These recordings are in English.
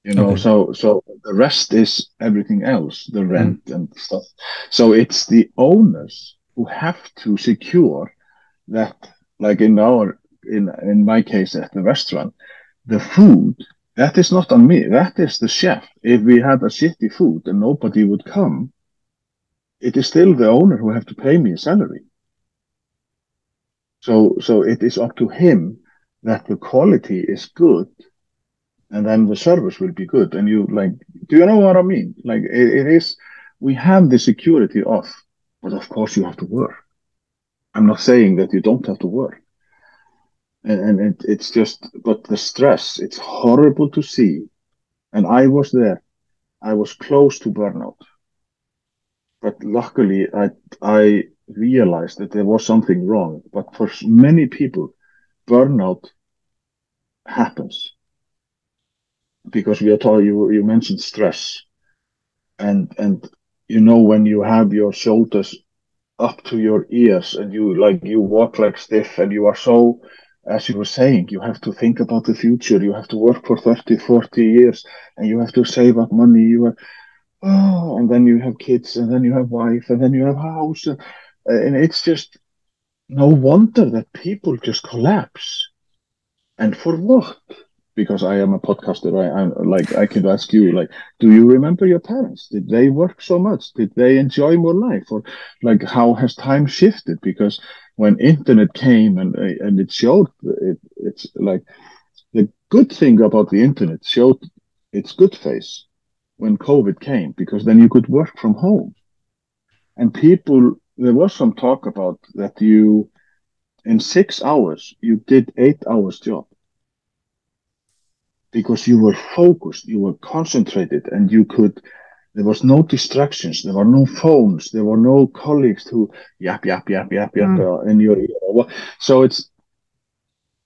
Okay. So the rest is everything else, the Mm. rent and stuff. So it's the owners who have to secure that, like in my case at the restaurant, the food, that is not on me, that is the chef. If we had a shitty food and nobody would come, it is still the owner who have to pay me a salary. So it is up to him that the quality is good, and then the service will be good. And you like, do you know what I mean? Like it is, we have the security off, but of course you have to work. I'm not saying that you don't have to work. And it's just, but the stress, it's horrible to see. And I was there. I was close to burnout, but luckily I realized that there was something wrong. But for many people, burnout happens because we are told you mentioned stress and when you have your shoulders up to your ears and you walk like stiff and you are so, as you were saying, you have to think about the future, you have to work for 30, 40 years, and you have to save up money, and then you have kids, and then you have wife, and then you have house, and it's just no wonder that people just collapse. And for what? Because I am a podcaster, I'm like I can ask you, like, do you remember your parents? Did they work so much? Did they enjoy more life? Or like, how has time shifted? Because when internet came and it showed it's like the good thing about the internet showed its good face when COVID came, because then you could work from home. And people, there was some talk about that you in 6 hours you did 8 hours job because you were focused, you were concentrated, and you could. There was no distractions. There were no phones. There were no colleagues who yap yap yap yap yap Mm. in your ear. So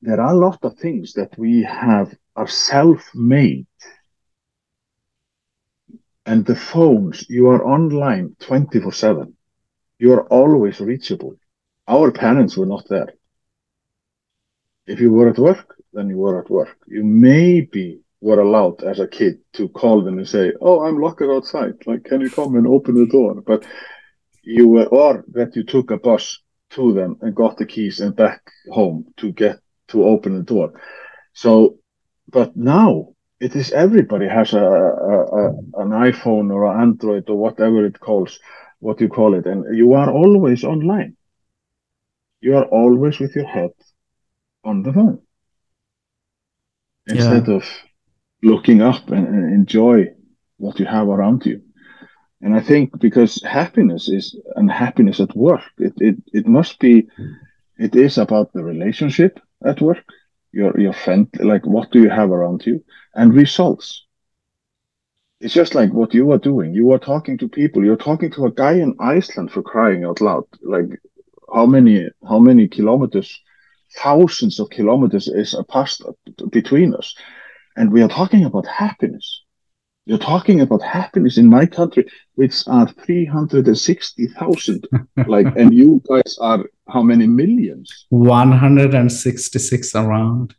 there are a lot of things that we have are self-made, and the phones. You are online 24/7. You are always reachable. Our parents were not there. If you were at work, then you were at work. You maybe were allowed as a kid to call them and say, "Oh, I'm locked outside. Like, can you come and open the door?" But you were, or that you took a bus to them and got the keys and back home to open the door. So, but now it is everybody has an iPhone or an Android or whatever it calls, what you call it, and you are always online. You are always with your head on the phone Yeah. instead of looking up and enjoy what you have around you. And I think because happiness is and happiness at work, it must be, it is about the relationship at work, your friend, like what do you have around you, and results. It's just like what you are doing. You are talking to people. You're talking to a guy in Iceland, for crying out loud. Like how many kilometers, thousands of kilometers is a past between us, and we are talking about happiness. You're talking about happiness in my country, which are 360,000. Like, and you guys are how many millions? 166 around.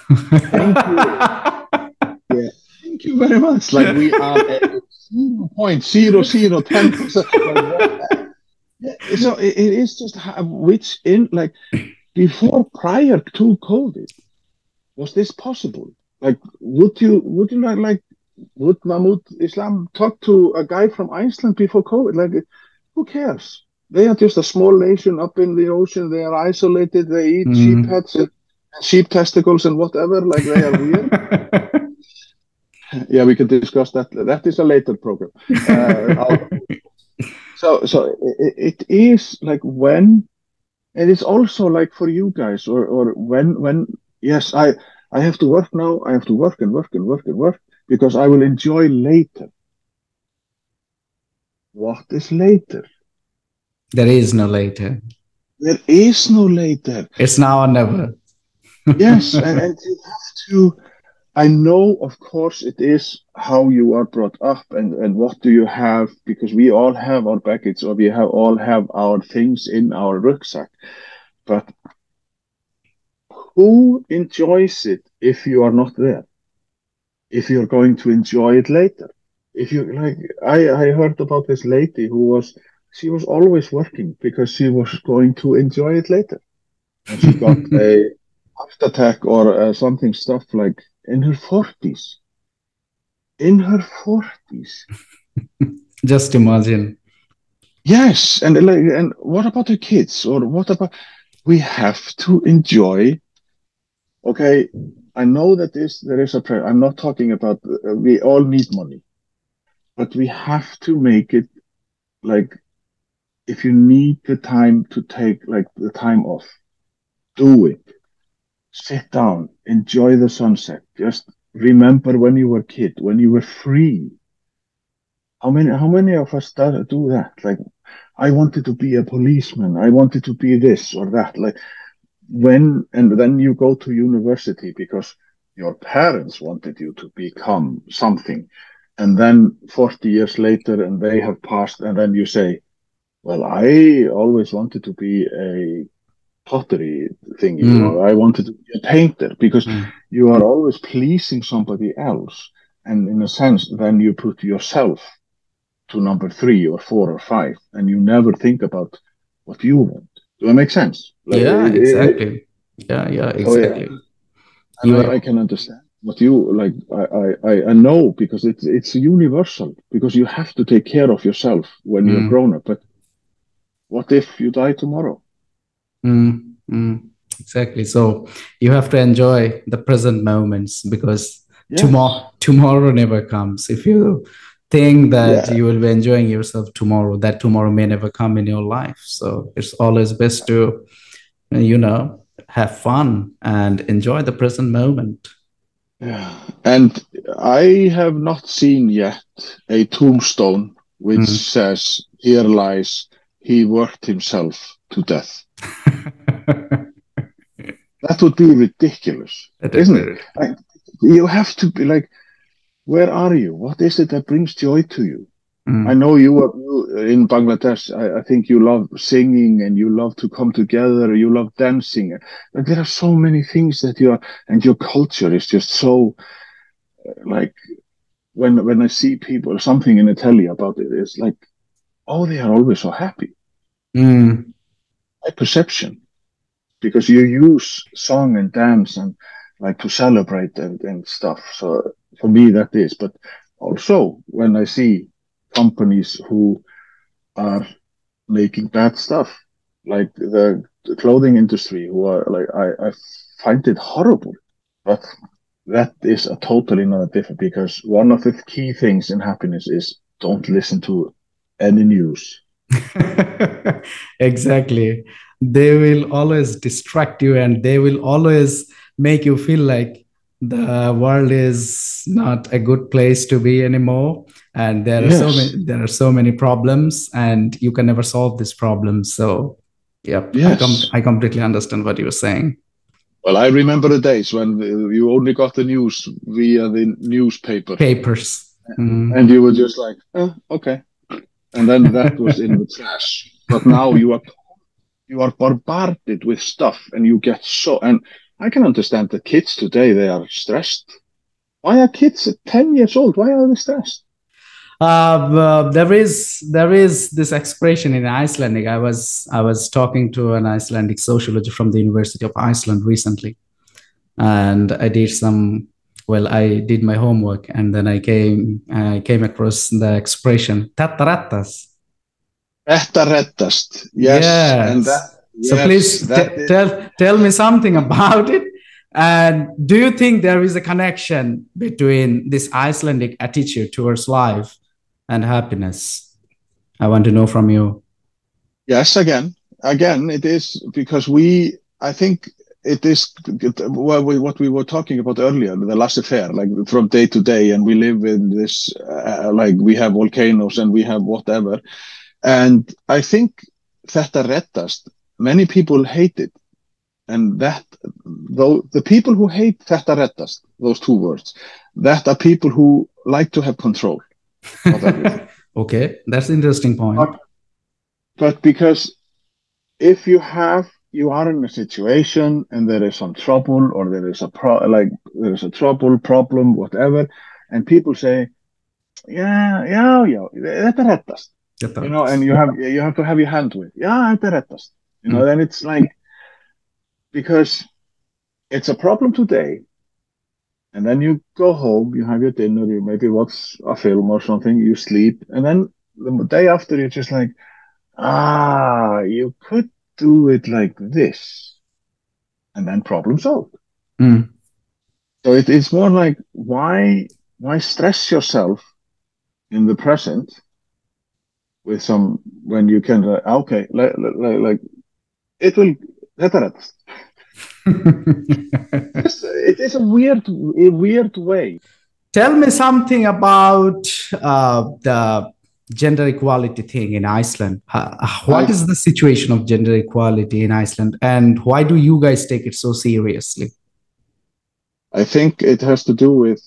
Thank you. Yeah, thank you very much. Like, we are at 0.0010%. Like, what? Yeah, so it is just which in like before, prior to COVID, was this possible? Like, would you like would Mahmoud Islam talk to a guy from Iceland before COVID? Like, who cares? They are just a small nation up in the ocean. They are isolated. They eat sheep Mm. heads and sheep testicles and whatever. Like, they are weird. Yeah, we can discuss that. That is a later program. So it is like when, and it's also like for you guys, or when yes, I have to work now. I have to work and work and work and work because I will enjoy later. What is later? There is no later. There is no later. It's now or never. Yes, and you have to. I know, of course, it is how you are brought up and what do you have, because we all have our baggage or we have all have our things in our rucksack. But who enjoys it if you are not there? if you're going to enjoy it later. If you like, I heard about this lady she was always working because she was going to enjoy it later. And she got a heart attack or something stuff like in her 40s. In her 40s. Just imagine. Yes, and like, and what about the kids? Or what about we have to enjoy? Okay, I know that there is a prayer. I'm not talking about we all need money, but we have to make it like if you need the time to take like the time off, do it. Sit down, enjoy the sunset. Just remember when you were a kid, when you were free. How many of us do that? Like, I wanted to be a policeman. I wanted to be this or that. Like and then you go to university because your parents wanted you to become something. And then 40 years later, and they have passed, and then you say, well, I always wanted to be a pottery thingy, or I wanted to be a painter, because you are always pleasing somebody else. And in a sense, then you put yourself to number 3 or 4 or 5, and you never think about what you want. Do that make sense? Like, Yeah, exactly. Yeah, exactly. And I can understand what you like. I know because it's universal, because you have to take care of yourself when you're grown up. But what if you die tomorrow? Exactly. So you have to enjoy the present moments, because Yes. tomorrow never comes. If you think that you will be enjoying yourself tomorrow, that tomorrow may never come in your life. So it's always best to, have fun and enjoy the present moment. Yeah. And I have not seen yet a tombstone which says, "Here lies, he worked himself to death." That would be ridiculous, isn't it? Like, you have to be like, where are you? What is it that brings joy to you? I know you in Bangladesh. I think you love singing and you love to come together. You love dancing. Like, there are so many things that and your culture is just so like, when I see people, something in Italy about it, it's like, oh, they are always so happy. My perception, because you use song and dance and like to celebrate and stuff. So for me, that is. But also when I see companies who are making bad stuff, like the clothing industry, who are like, I find it horrible. But that is a totally another different, because one of the key things in happiness is don't listen to any news. Exactly. They will always distract you, and they will always make you feel like the world is not a good place to be anymore, and there are so many problems, and you can never solve these problems. So I completely understand what you were saying. Well, I remember the days when you only got the news via the papers, and you were just like, oh, okay, and then that was in the trash. But now you are bombarded with stuff, and you get and I can understand the kids today, they are stressed. Why are kids at 10 years old? Why are they stressed? There is this expression in Icelandic. I was talking to an Icelandic sociologist from the University of Iceland recently, and I did my homework, and then I came across the expression "Þetta reddast." Þetta reddast. Yes. And that, so please tell me something about it. And do you think there is a connection between this Icelandic attitude towards life and happiness? I want to know from you. Yes, again, it is, because I think it is what we were talking about earlier, the laissez-faire, like from day to day, and we live in this, like we have volcanoes and we have whatever. And I think Þetta reddast, many people hate it. And that, though, the people who hate Þetta reddast, those two words, that are people who like to have control of everything. Okay, that's an interesting point. But because if you have you are in a situation and there is some trouble, or there is a problem, whatever, and people say, yeah, yeah, yeah, þetta reddast, you know, and you have to have your hand with, yeah, þetta reddast, you know. Then it's like, because it's a problem today, and then you go home, you have your dinner, you maybe watch a film or something, you sleep, and then the day after you're just like, you could do it like this, and then problem solved. So it's more like, why stress yourself in the present with some, when you can, okay, like it will, it is a weird way. Tell me something about the gender equality thing in Iceland. What is the situation of gender equality in Iceland, and why do you guys take it so seriously? I think it has to do with,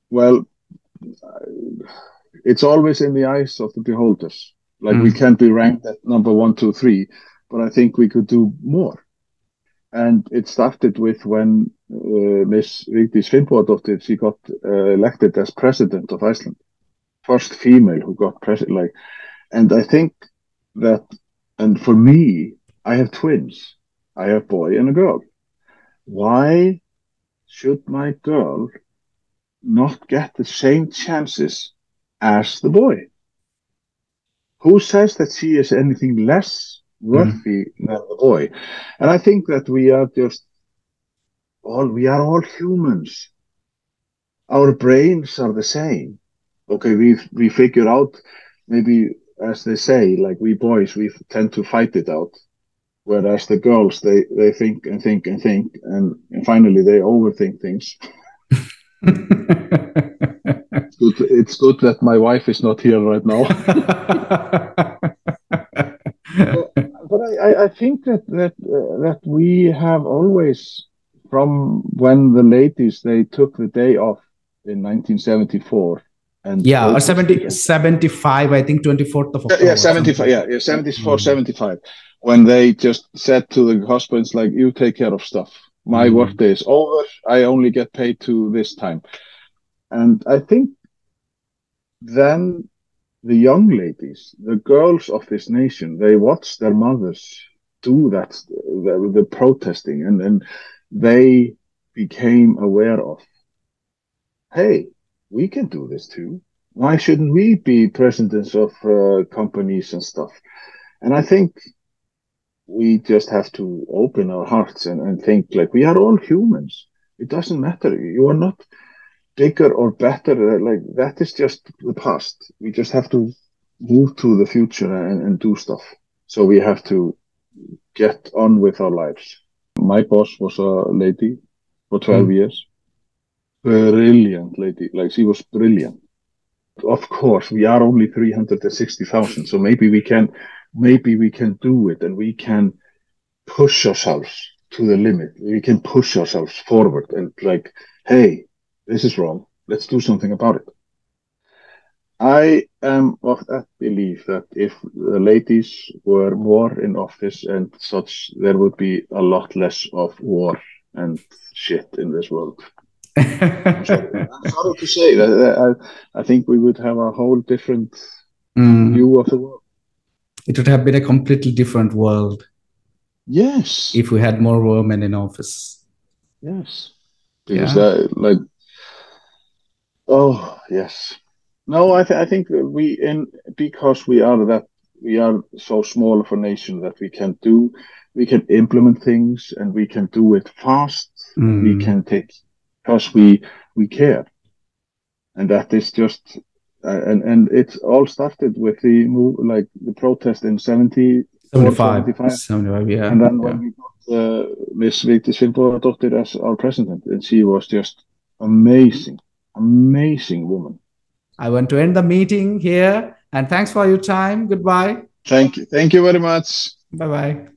well, it's always in the eyes of the beholders. Like, we can't be ranked at number 1, 2, 3, but I think we could do more. And it started with when Miss Vigdís Finnbogadóttir, she got elected as president of Iceland. First female who got president. Like, and I think that, and for me, I have twins. I have a boy and a girl. Why should my girl not get the same chances as the boy? Who says that she is anything less worthy than the boy? And I think that we are all humans. Our brains are the same. Okay, we figure out, maybe, as they say, like, we boys, we tend to fight it out, whereas the girls, they think and think and think, and finally they overthink things. It's good that my wife is not here right now. But I think that we have always, from when the ladies, they took the day off in 1974. And or 75, I think, 24th of October. 75, 74, 75. When they just said to the husbands, like, you take care of stuff. My workday is over. I only get paid to this time. And I think then the young ladies, the girls of this nation, they watched their mothers do that, the protesting, and then they became aware of, hey, we can do this too. Why shouldn't we be presidents of companies and stuff? And I think we just have to open our hearts and think, like, we are all humans. It doesn't matter. You are not bigger or better. Like, that is just the past. We just have to move to the future and do stuff. So we have to get on with our lives. My boss was a lady for 12 years. Brilliant lady. Like, she was brilliant. Of course, we are only 360,000. So maybe we can do it, and we can push ourselves to the limit. We can push ourselves forward and, like, hey, this is wrong. Let's do something about it. I am of that belief that if the ladies were more in office and such, there would be a lot less of war and shit in this world. I'm sorry to say that. I think we would have a whole different view of the world. It would have been a completely different world. Yes. If we had more women in office. Yes. Because oh, yes. No, I think because we are so small of a nation that we can implement things, and we can do it fast. We can take, because we care. And that is just, and it all started with the protest in 75, yeah. And then when we got Miss Vigdís Finnbogadóttir as our president, and she was just amazing woman. I want to end the meeting here, and thanks for your time. Goodbye. Thank you very much. Bye-bye.